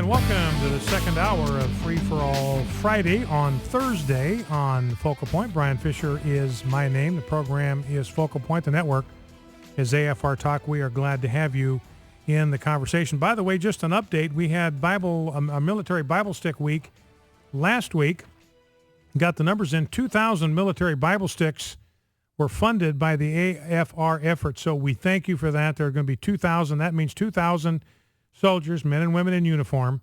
And welcome to the second hour of Free for All Friday on Thursday on Focal Point. Brian Fisher is my name. The program is Focal Point. The network is AFR Talk. We are glad to have you in the conversation. By the way, just an update. We had a military Bible stick week last week. Got the numbers in. 2,000 military Bible sticks were funded by the AFR effort. So we thank you for that. There are going to be 2,000. That means 2,000 soldiers, men and women in uniform,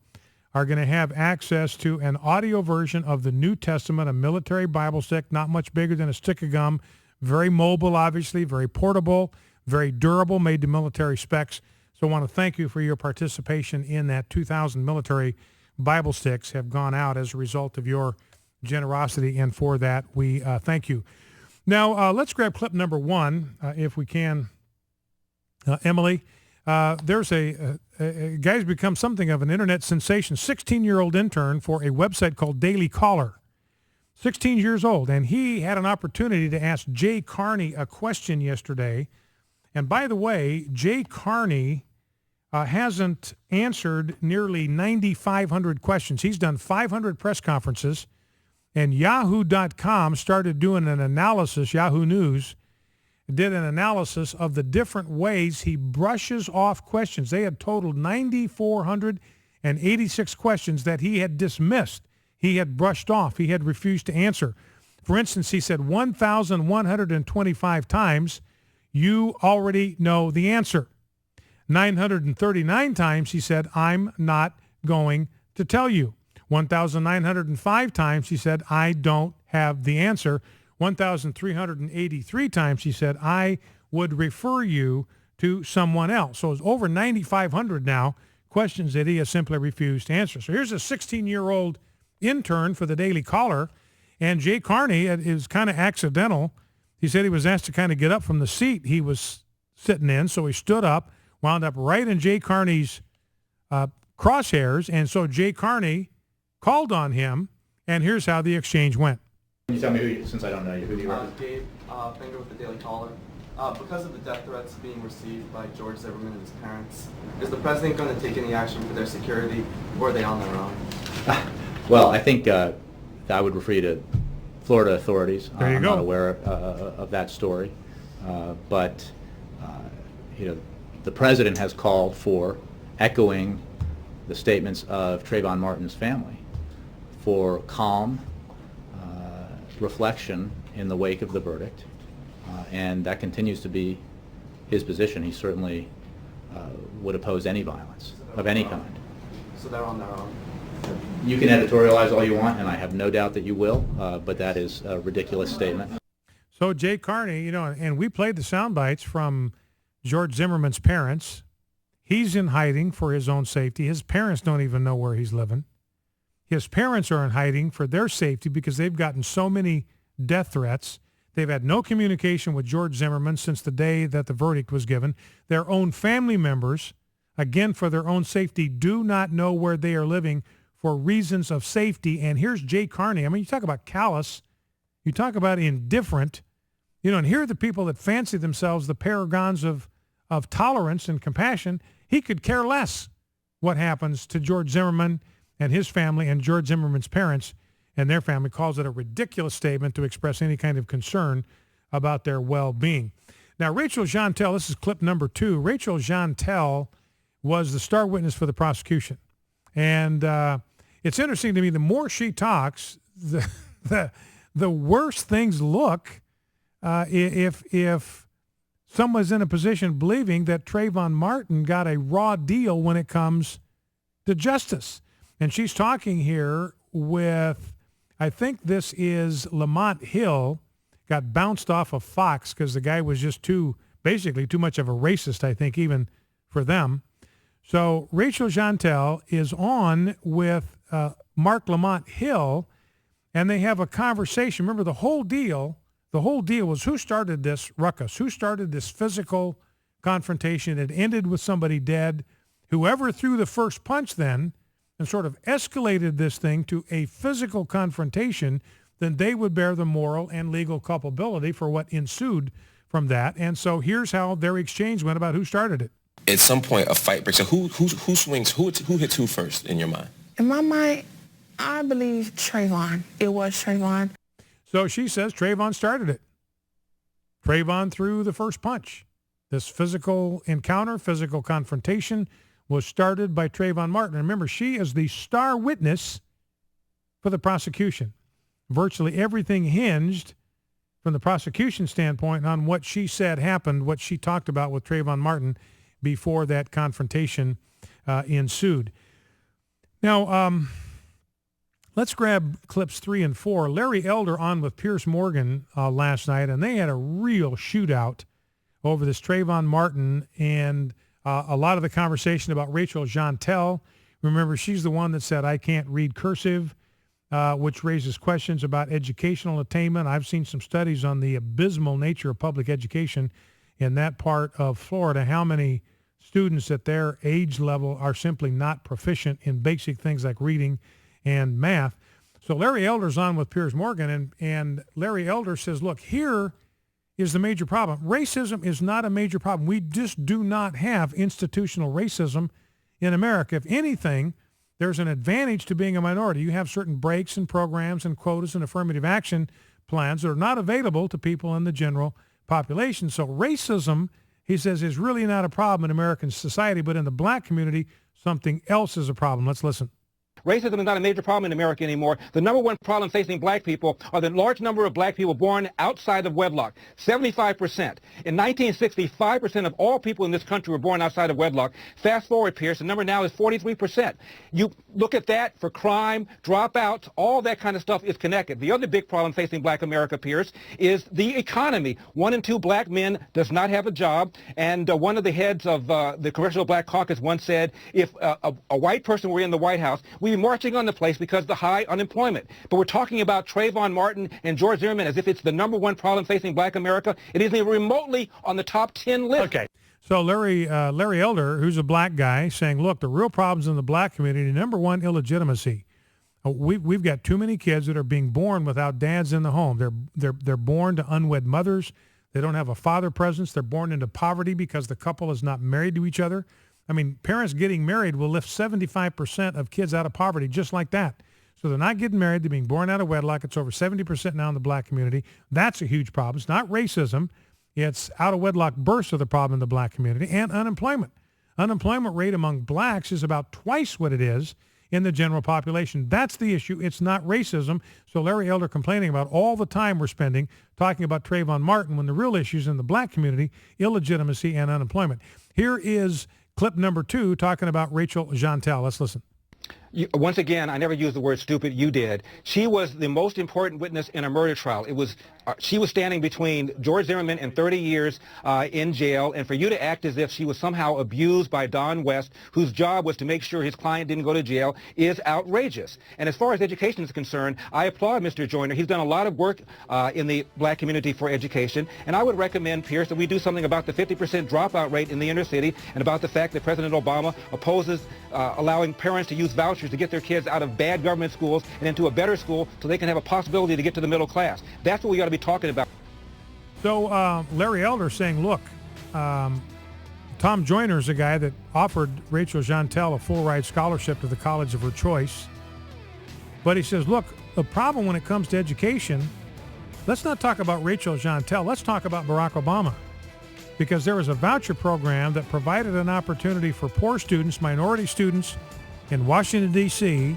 are going to have access to an audio version of the New Testament, a military Bible stick, not much bigger than a stick of gum, very mobile, obviously, very portable, very durable, made to military specs. So I want to thank you for your participation in that. 2,000 military Bible sticks have gone out as a result of your generosity, and for that, we thank you. Now, let's grab clip number one, if we can. Emily, there's a guy's become something of an internet sensation, 16-year-old intern for a website called Daily Caller, 16 years old, and he had an opportunity to ask Jay Carney a question yesterday. And by the way, Jay Carney hasn't answered nearly 9,500 questions. He's done 500 press conferences, and Yahoo.com started doing an analysis, Yahoo News did an analysis of the different ways he brushes off questions. They had totaled 9,486 questions that he had dismissed. He had brushed off. He had refused to answer. For instance, he said 1,125 times, you already know the answer. 939 times he said, I'm not going to tell you. 1,905 times he said, I don't have the answer. 1,383 times he said, I would refer you to someone else. So it's over 9,500 now questions that he has simply refused to answer. So here's a 16-year-old intern for the Daily Caller, and Jay Carney, it was kind of accidental. He said he was asked to kind of get up from the seat he was sitting in, so he stood up, wound up right in Jay Carney's crosshairs, and so Jay Carney called on him, and here's how the exchange went. Can you tell me since I don't know you, who you are? Gabe Finger with the Daily Caller. Because of the death threats being received by George Zimmerman and his parents, is the president going to take any action for their security, or are they on their own? Well, I think I would refer you to Florida authorities. There you I'm go. not aware of that story. But the president has called for, echoing the statements of Trayvon Martin's family, for calm reflection in the wake of the verdict, and that continues to be his position. He certainly would oppose any violence of any kind. So they're on their own? You can editorialize all you want, and I have no doubt that you will, but that is a ridiculous statement. So Jay Carney, and we played the sound bites from George Zimmerman's parents. He's in hiding for his own safety. His parents don't even know where he's living. His parents are in hiding for their safety because they've gotten so many death threats. They've had no communication with George Zimmerman since the day that the verdict was given. Their own family members, again, for their own safety, do not know where they are living for reasons of safety. And here's Jay Carney. I mean, you talk about callous. You talk about indifferent. And here are the people that fancy themselves the paragons of tolerance and compassion. He could care less what happens to George Zimmerman and his family, and George Zimmerman's parents and their family. Calls it a ridiculous statement to express any kind of concern about their well-being. Now, Rachel Jeantel, this is clip number 2. Rachel Jeantel was the star witness for the prosecution. And it's interesting to me, the more she talks, the worse things look if someone's in a position believing that Trayvon Martin got a raw deal when it comes to justice. And she's talking here with, I think this is Lamont Hill, got bounced off of Fox because the guy was just basically too much of a racist, I think, even for them. So Rachel Jeantel is on with Mark Lamont Hill, and they have a conversation. Remember, the whole deal was who started this ruckus, who started this physical confrontation. It ended with somebody dead. Whoever threw the first punch then and sort of escalated this thing to a physical confrontation, then they would bear the moral and legal culpability for what ensued from that. And so here's how their exchange went about who started it. at some point a fight breaks out. Who swings? Who hits who first in your mind? In my mind, I believe Trayvon. It was Trayvon. So she says Trayvon started it. Trayvon threw the first punch. This physical encounter, physical confrontation was started by Trayvon Martin. Remember, she is the star witness for the prosecution. Virtually everything hinged from the prosecution standpoint on what she said happened, what she talked about with Trayvon Martin before that confrontation ensued. Now, let's grab clips 3 and 4. Larry Elder on with Piers Morgan last night, and they had a real shootout over this Trayvon Martin and a lot of the conversation about Rachel Jeantel. Remember, she's the one that said, I can't read cursive, which raises questions about educational attainment. I've seen some studies on the abysmal nature of public education in that part of Florida, how many students at their age level are simply not proficient in basic things like reading and math. So Larry Elder's on with Piers Morgan, and Larry Elder says, look, here is the major problem. Racism is not a major problem. We just do not have institutional racism in America. If anything, there's an advantage to being a minority. You have certain breaks and programs and quotas and affirmative action plans that are not available to people in the general population. So racism, he says, is really not a problem in American society, but in the black community, something else is a problem. Let's listen. Racism is not a major problem in America anymore. The number one problem facing black people are the large number of black people born outside of wedlock, 75%. In 1960, 5% of all people in this country were born outside of wedlock. Fast forward, Pierce, the number now is 43%. You look at that for crime, dropouts, all that kind of stuff is connected. The other big problem facing black America, Pierce, is the economy. 1 in 2 black men does not have a job. And one of the heads of the Congressional Black Caucus once said, if a white person were in the White House, we'd be marching on the place because of the high unemployment. But we're talking about Trayvon Martin and George Zimmerman as if it's the number one problem facing black America. It isn't even remotely on the top 10 list. Okay. So Larry Elder, who's a black guy, saying, look, the real problems in the black community, number one, illegitimacy. We've got too many kids that are being born without dads in the home. They're born to unwed mothers. They don't have a father presence. They're born into poverty because the couple is not married to each other. I mean, parents getting married will lift 75% of kids out of poverty just like that. So they're not getting married. They're being born out of wedlock. It's over 70% now in the black community. That's a huge problem. It's not racism. It's out of wedlock births are the problem in the black community, and unemployment. Unemployment rate among blacks is about twice what it is in the general population. That's the issue. It's not racism. So Larry Elder complaining about all the time we're spending talking about Trayvon Martin when the real issues in the black community, illegitimacy and unemployment. Here is clip number 2 talking about Rachel Jeantel. Let's listen. Once again, I never used the word stupid. You did. She was the most important witness in a murder trial. She was standing between George Zimmerman and 30 years in jail, and for you to act as if she was somehow abused by Don West, whose job was to make sure his client didn't go to jail, is outrageous. And as far as education is concerned, I applaud Mr. Joyner. He's done a lot of work in the black community for education, and I would recommend, Pierce, that we do something about the 50% dropout rate in the inner city and about the fact that President Obama opposes allowing parents to use vouchers to get their kids out of bad government schools and into a better school so they can have a possibility to get to the middle class. That's what we ought to be talking about. So Larry Elder saying, look, Tom Joyner is a guy that offered Rachel Jeantel a full ride scholarship to the college of her choice. But he says, look, the problem when it comes to education, let's not talk about Rachel Jeantel. Let's talk about Barack Obama. Because there was a voucher program that provided an opportunity for poor students, minority students in Washington, D.C.,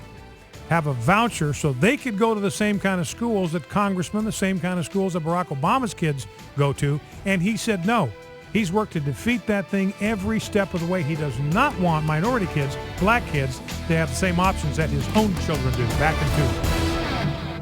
have a voucher so they could go to the same kind of schools that congressmen, the same kind of schools that Barack Obama's kids go to. And he said no. He's worked to defeat that thing every step of the way. He does not want minority kids, black kids, to have the same options that his own children do. Back in 2.